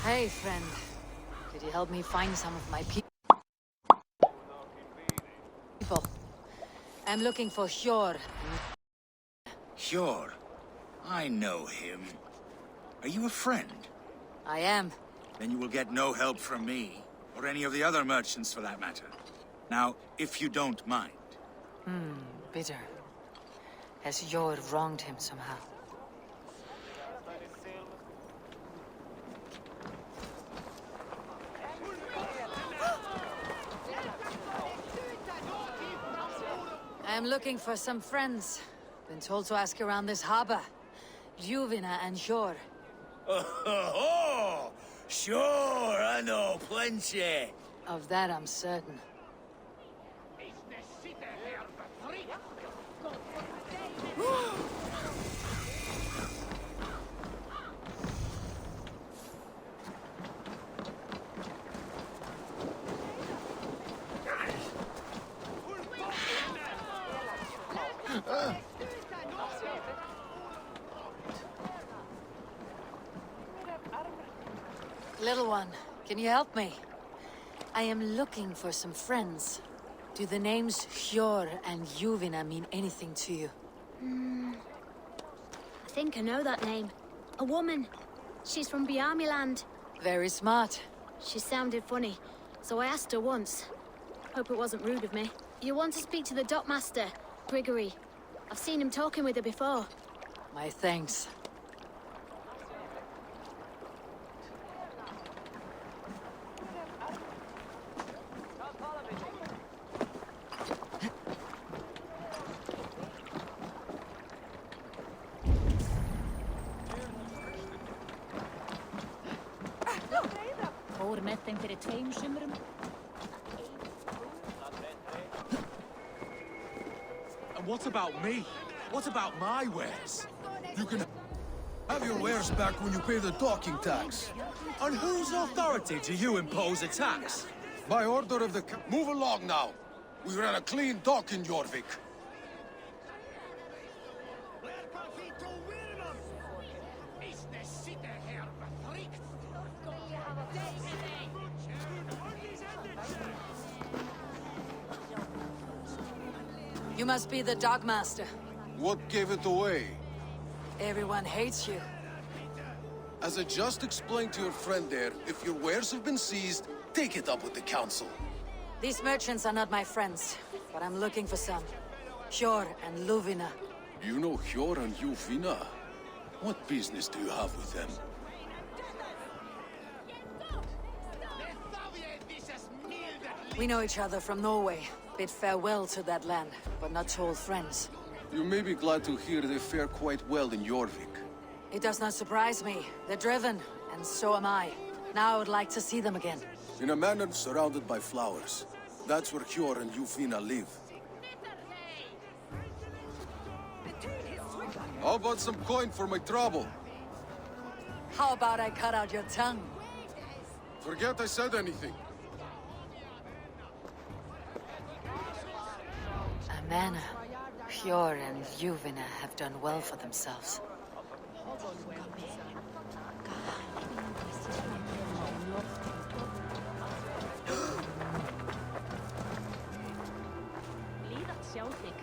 Hey, friend. Could you help me find some of my people? I'm looking for Hjor. Sure. I know him. Are you a friend? I am. Then you will get no help from me, or any of the other merchants for that matter. Now, if you don't mind. Bitter. Has Hjor wronged him somehow? I'm looking for some friends. Been told to ask around this harbor. Juvina and Hjor. Oh, sure, I know plenty. Of that I'm certain. Little one, can you help me? I am looking for some friends. Do the names Hjor and Juvina mean anything to you? I think I know that name. A woman. She's from Biamiland. Very smart. She sounded funny, so I asked her once. Hope it wasn't rude of me. You want to speak to the dockmaster, Grigory. I've seen him talking with her before. My thanks. Fór með þeim fyrir 2 sumrum. And what about me? What about my wares? You can have your wares back when you pay the docking tax. On whose authority do you impose a tax? By order of the Move along now. We ran a clean dock in Jorvik. You must be the dogmaster. What gave it away? Everyone hates you. As I just explained to your friend there, if your wares have been seized, take it up with the council. These merchants are not my friends, but I'm looking for some. Hjor and Luvina. You know Hjor and Juvina? What business do you have with them? We know each other from Norway. Bid farewell to that land, but not to old friends. You may be glad to hear they fare quite well in Jorvik. It does not surprise me. They're driven, and so am I. Now I would like to see them again. In a manor surrounded by flowers. That's where Hjor and Juvina live. How about some coin for my trouble? How about I cut out your tongue? Forget I said anything. A manor. Hjor and Juvina have done well for themselves. Blíð að sjá þig.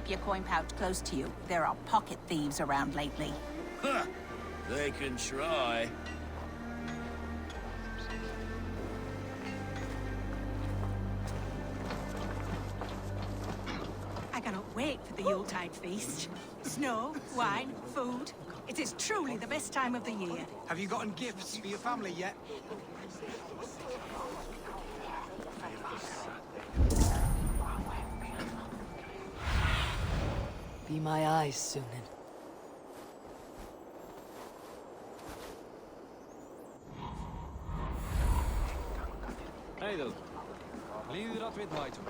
keep your coin pouch close to you. There are pocket thieves around lately. Huh. They can try. I cannot wait for the Yuletide feast. Snow, wine, food. It is truly the best time of the year. Have you gotten gifts for your family yet? Be my eyes, Sunan. Heiðel, líður að við mætum.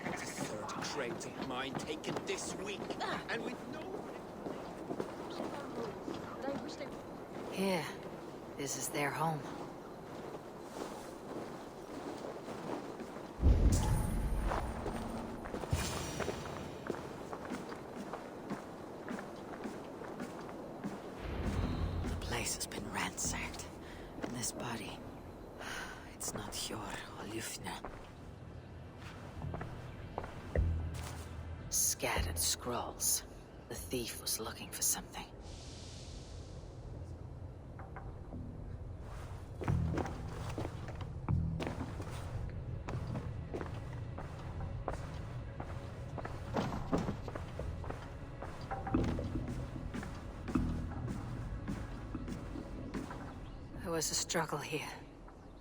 It's a third crate of mine taken this week, and with no... Here. This is their home. The place has been ransacked. And this body... It's not Hjor or Ljufna. Scattered scrolls. The thief was looking for something. There was a struggle here.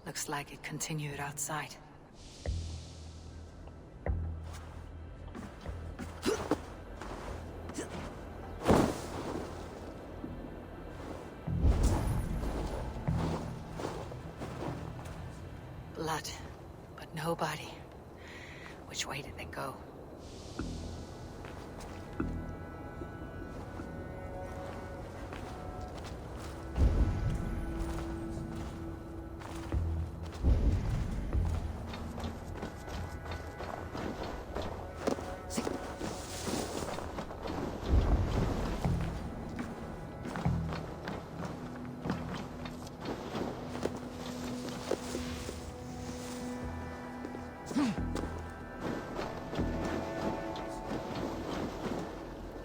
Looks like it continued outside. Blood, but nobody. Which way did they go?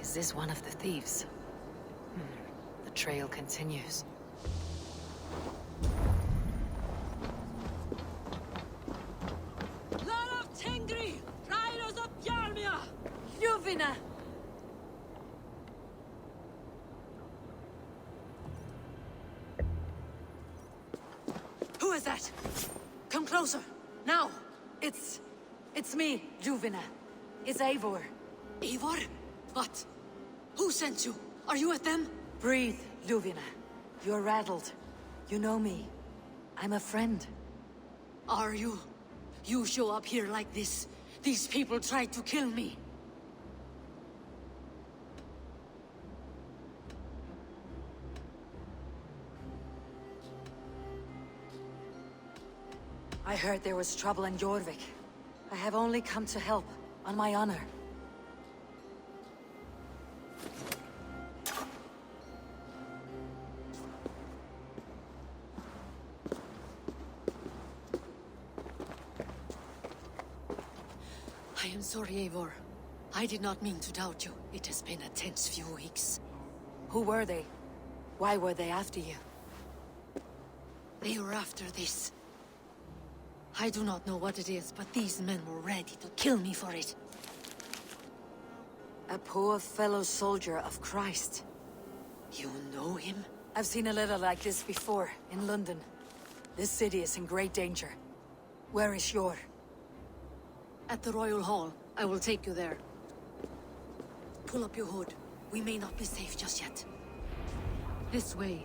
Is this one of the thieves? The trail continues. Ljuvina! Who is that? Come closer, now! It's me, Ljuvina. It's Eivor. Eivor? What? Who sent you? Are you with them? Breathe, Ljuvina. You're rattled. You know me. I'm a friend. Are you? You show up here like this. These people tried to kill me. I heard there was trouble in Jorvik. I have only come to help, on my honor. I am sorry, Eivor. I did not mean to doubt you. It has been a tense few weeks. Who were they? Why were they after you? They were after this. I do not know what it is, but these men were ready to kill me for it. A poor fellow soldier of Christ. You know him? I've seen a little like this before, in London. This city is in great danger. Where is Hjor? At the Royal Hall. I will take you there. Pull up your hood. We may not be safe just yet. This way.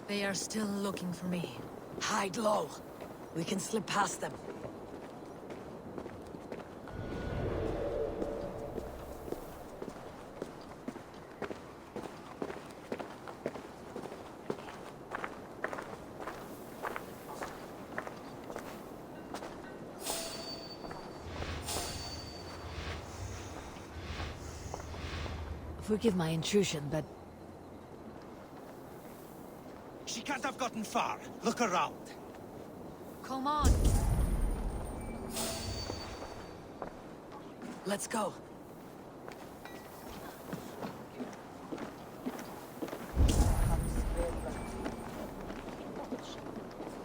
They are still looking for me. Hide low. We can slip past them. Forgive my intrusion, but She can't have gotten far. Look around. come on. Let's go.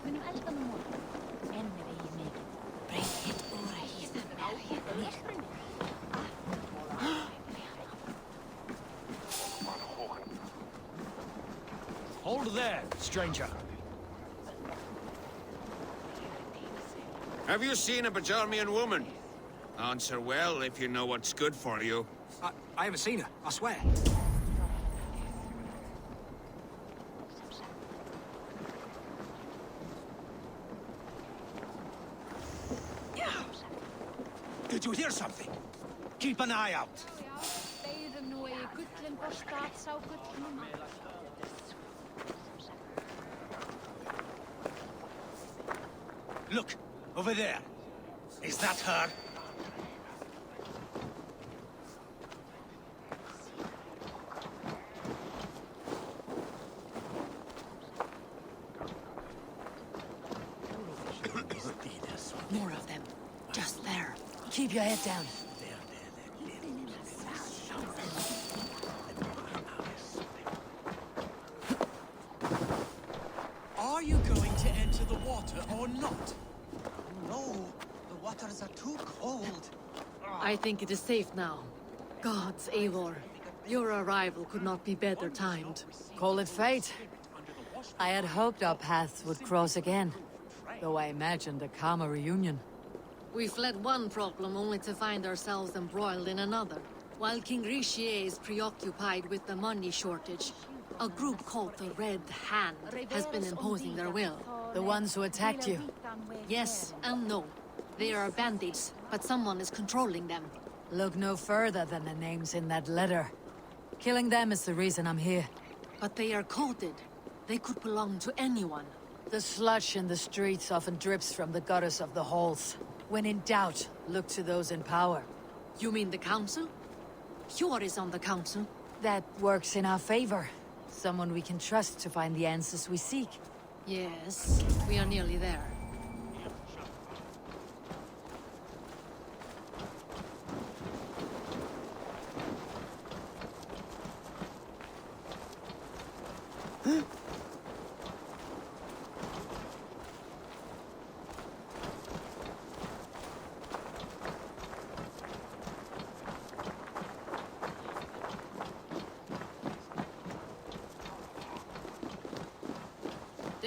Munum elda nú morgun. En við eigin mikið. Bring it over here. Hold there, stranger. Have you seen a Bajarmian woman? Answer well if you know what's good for you. I haven't seen her, I swear. Did you hear something? Keep an eye out. Look, over there. Is that her? More of them. Just there. Keep your head down. Are you going to enter the water or not? No, the waters are too cold. I think it is safe now. Gods, Eivor. Your arrival could not be better timed. Call it fate. I had hoped our paths would cross again, though I imagined a calmer reunion. We fled one problem only to find ourselves embroiled in another. While King Richier is preoccupied with the money shortage, a group called the Red Hand has been imposing their will. The ones who attacked you. Yes and no. They are bandits, but someone is controlling them. Look no further than the names in that letter. Killing them is the reason I'm here. But they are coded. They could belong to anyone. The sludge in the streets often drips from the gutters of the halls. When in doubt, look to those in power. You mean the council? Hjor is on the council. That works in our favor. Someone we can trust to find the answers we seek. Yes, we are nearly there.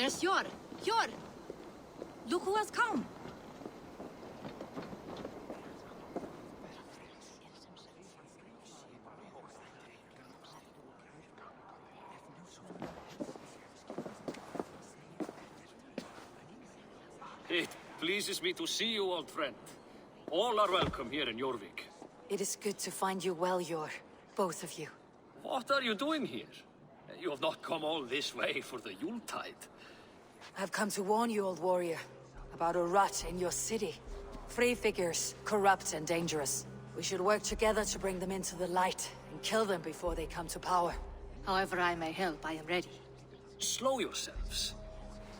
There's Hjor! Hjor! Look who has come! It pleases me to see you, old friend. All are welcome here in Jorvik. It is good to find you well, Yor. Both of you. What are you doing here? You have not come all this way for the Yuletide. I've come to warn you, old warrior, about a rot in your city. Free figures, corrupt and dangerous. We should work together to bring them into the light and kill them before they come to power. However I may help, I am ready. Slow yourselves.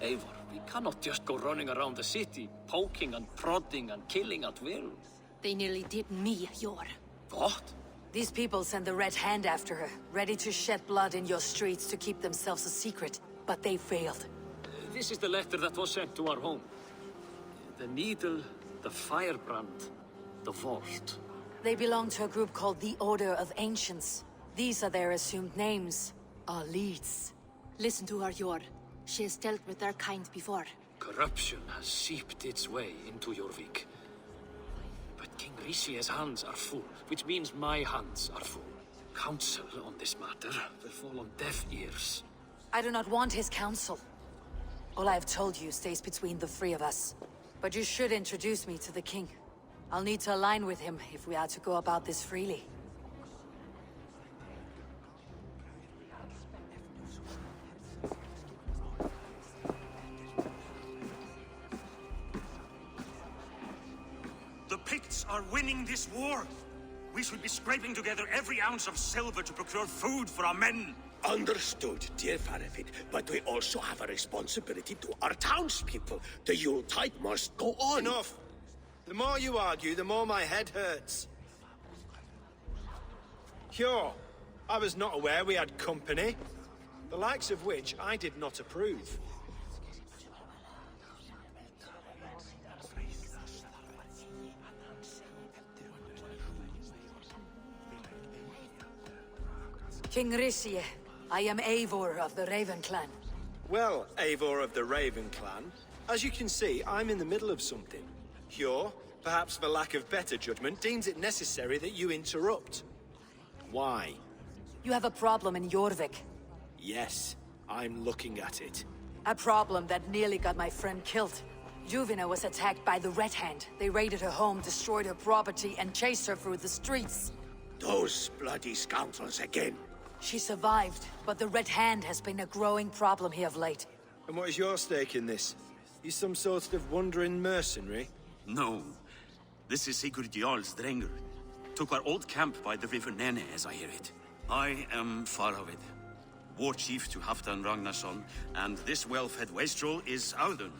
Eivor, we cannot just go running around the city, poking and prodding and killing at will. They nearly did me, Hjor. What? These people send the Red Hand after her, ready to shed blood in your streets to keep themselves a secret. But they failed. This is the letter that was sent to our home. The needle, the firebrand, the vault. They belong to a group called the Order of Ancients. These are their assumed names. Our leads. Listen to her, Hjor. She has dealt with their kind before. Corruption has seeped its way into Jorvik. But King Richier's hands are full, which means my hands are full. Counsel on this matter will fall on deaf ears. I do not want his counsel. All I have told you stays between the three of us. But you should introduce me to the king. I'll need to align with him if we are to go about this freely. The Picts are winning this war. we should be scraping together every ounce of silver to procure food for our men. Understood, dear Faravid, but we also have a responsibility to our townspeople. The Yuletide must go on. Enough! The more you argue, the more my head hurts. Sure, I was not aware we had company, the likes of which I did not approve. King Rishie, I am Eivor of the Raven Clan. Well, Eivor of the Raven Clan, as you can see, I'm in the middle of something. Hjor, perhaps for lack of better judgment, deems it necessary that you interrupt. Why? You have a problem in Jorvik. Yes, I'm looking at it. A problem that nearly got my friend killed. Juvina was attacked by the Red Hand. They raided her home, destroyed her property, and chased her through the streets. Those bloody scoundrels again. She survived, but the Red Hand has been a growing problem here of late. And what is your stake in this? You some sort of wandering mercenary? No. This is Sigurd Jarl's Drenger. Took our old camp by the river Nene, as I hear it. I am Faravid, war chief to Halfdan Ragnarsson, and this well-fed wastrel is Audun,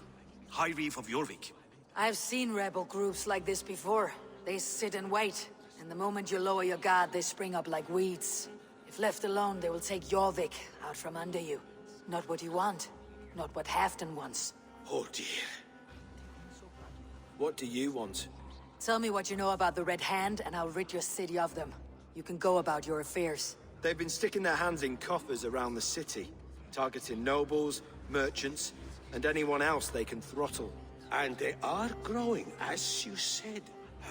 High Reef of Jorvik. I've seen rebel groups like this before. They sit and wait, and the moment you lower your guard, they spring up like weeds. If left alone, they will take Jorvik out from under you. Not what you want, not what Halfdan wants. Oh dear. What do you want? Tell me what you know about the Red Hand, and I'll rid your city of them. You can go about your affairs. They've been sticking their hands in coffers around the city, targeting nobles, merchants, and anyone else they can throttle. And they are growing, as you said.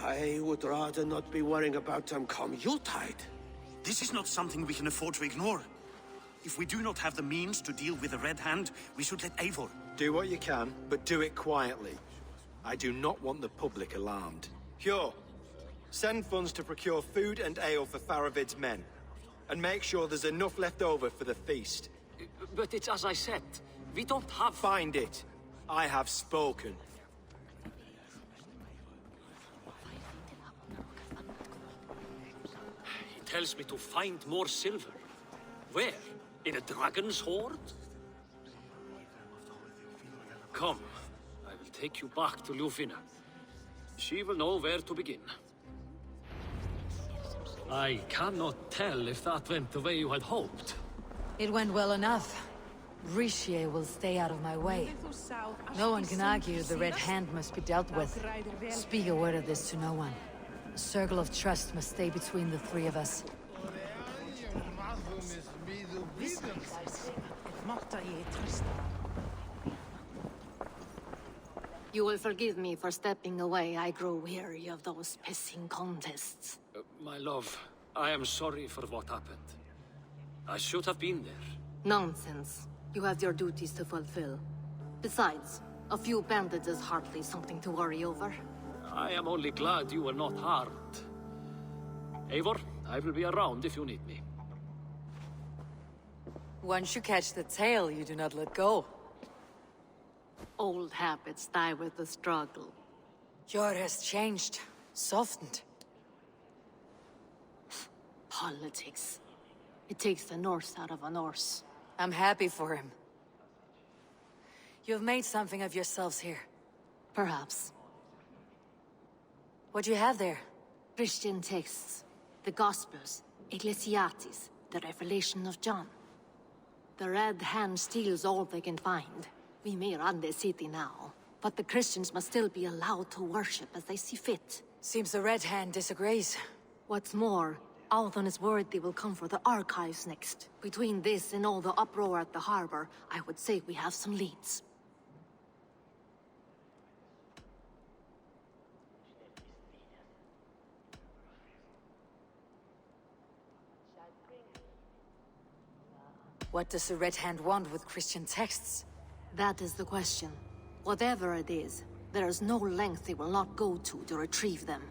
I would rather not be worrying about them come Yuletide. This is not something we can afford to ignore. If we do not have the means to deal with the Red Hand, we should let Eivor. Do what you can, but do it quietly. I do not want the public alarmed. Hjor, send funds to procure food and ale for Faravid's men. And make sure there's enough left over for the feast. But it's as I said, we don't have... Find it. I have spoken. He tells me to find more silver. Where? In a dragon's hoard? Come, I will take you back to Ljufina. She will know where to begin. I cannot tell if that went the way you had hoped. It went well enough. Rishie will stay out of my way. No one can argue the Red Hand must be dealt with. Speak a word of this to no one. A circle of trust must stay between the three of us. You will forgive me for stepping away. I grow weary of those pissing contests. My love, I am sorry for what happened. I should have been there. Nonsense. You have your duties to fulfill. Besides, a few bandits is hardly something to worry over. I am only glad you were not harmed. Eivor, I will be around if you need me. Once you catch the tail, you do not let go. Old habits die with the struggle. Hjor has changed, softened. Politics. It takes the Norse out of a Norse. I'm happy for him. You've made something of yourselves here. Perhaps. What do you have there? Christian texts. The Gospels. Ecclesiastes. The Revelation of John. The Red Hand steals all they can find. We may run the city now, but the Christians must still be allowed to worship as they see fit. Seems the Red Hand disagrees. What's more, Althon is worried they will come for the archives next. Between this and all the uproar at the harbor, I would say we have some leads. What does the Red Hand want with Christian texts? That is the question. Whatever it is, there is no length they will not go to retrieve them.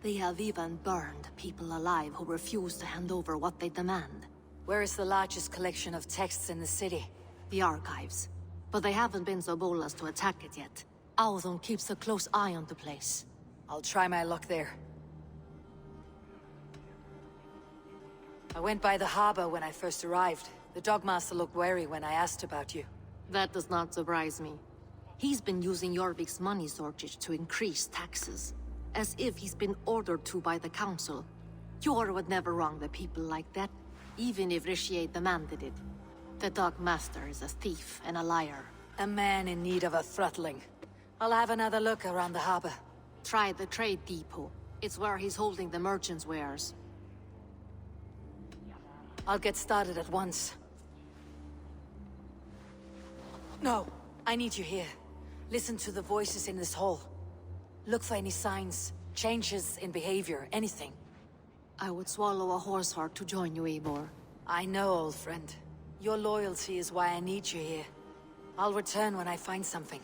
They have even burned people alive who refuse to hand over what they demand. Where is the largest collection of texts in the city? The archives. But they haven't been so bold as to attack it yet. Althon keeps a close eye on the place. I'll try my luck there. I went by the harbor when I first arrived. The Dogmaster looked wary when I asked about you. That does not surprise me. He's been using Jorvik's money shortage to increase taxes, as if he's been ordered to by the council. Jor would never wrong the people like that, even if Rishi demanded it. The Dogmaster is a thief and a liar. A man in need of a throttling. I'll have another look around the harbor. Try the trade depot. It's where he's holding the merchants' wares. I'll get started at once. No, I need you here. Listen to the voices in this hall. Look for any signs, changes in behavior, anything. I would swallow a horse heart to join you, Eivor. I know, old friend. Your loyalty is why I need you here. I'll return when I find something.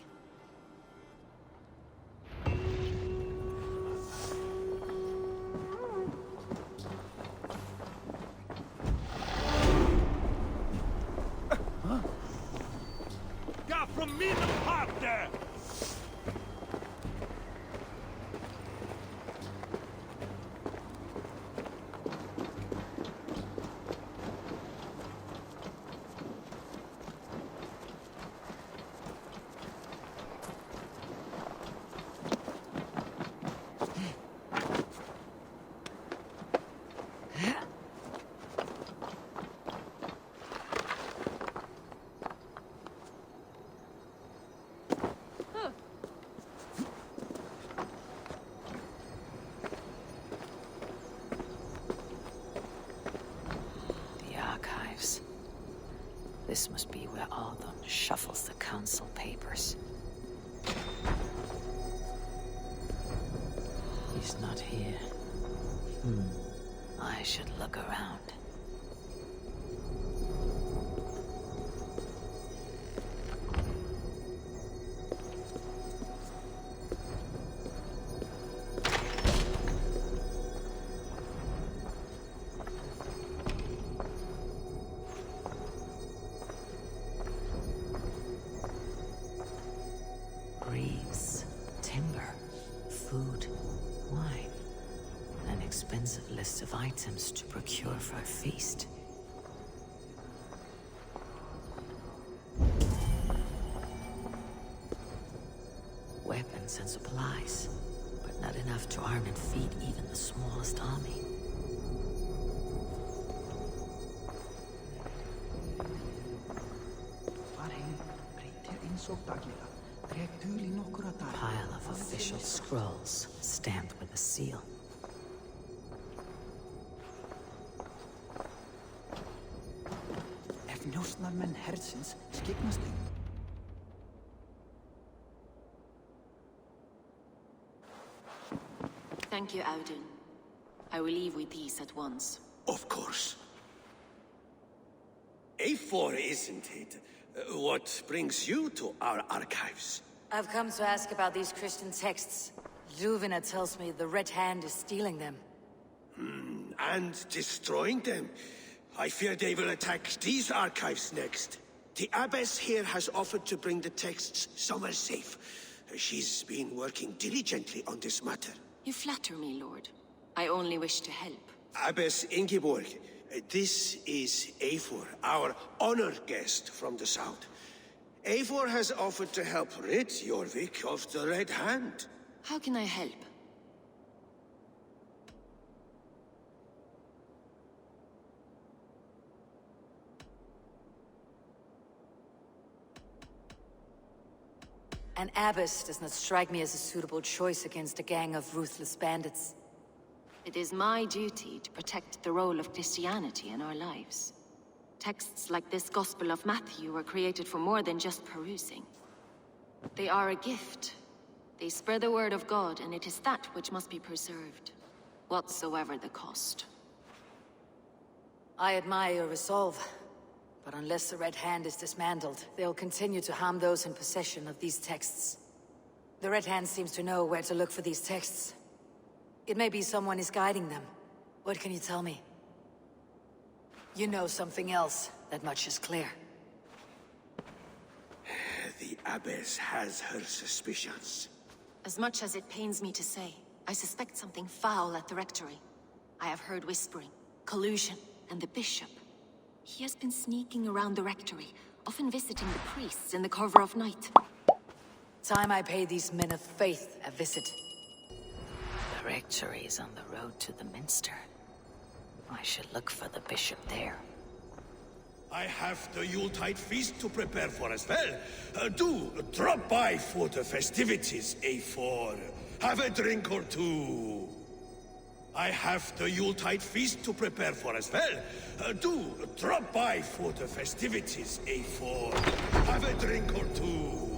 Got from me the part there! This must be where Ardon shuffles the council papers. He's not here. I should look around. Reeds, timber, food, wine. An expensive list of items to procure for a feast. Weapons and supplies, but not enough to arm and feed even the smallest army. Pile of official scrolls, stamped with a seal. Thank you, Audun. I will leave with these at once. Of course. A4, isn't it? What brings you to our archives? I've come to ask about these Christian texts. Juvina tells me the Red Hand is stealing them. And destroying them. I fear they will attack these archives next. The Abbess here has offered to bring the texts somewhere safe. She's been working diligently on this matter. You flatter me, Lord. I only wish to help. Abbess Ingeborg, this is Eivor, our honored guest from the south. Eivor has offered to help rid Jorvik of the Red Hand. How can I help? An abbess does not strike me as a suitable choice against a gang of ruthless bandits. It is my duty to protect the role of Christianity in our lives. Texts like this Gospel of Matthew were created for more than just perusing. They are a gift. They spread the word of God, and it is that which must be preserved, whatsoever the cost. I admire your resolve, but unless the Red Hand is dismantled, they'll continue to harm those in possession of these texts. The Red Hand seems to know where to look for these texts. It may be someone is guiding them. What can you tell me? You know something else. That much is clear. The Abbess has her suspicions. As much as it pains me to say, I suspect something foul at the Rectory. I have heard whispering, collusion. And the bishop. He has been sneaking around the rectory, often visiting the priests in the cover of night. Time I pay these men of faith a visit. The rectory is on the road to the minster. I should look for the bishop there. I have the Yuletide feast to prepare for as well. Do drop by for the festivities, A4. Have a drink or two. I have the Yuletide feast to prepare for as well. Do drop by for the festivities, A4. Have a drink or two.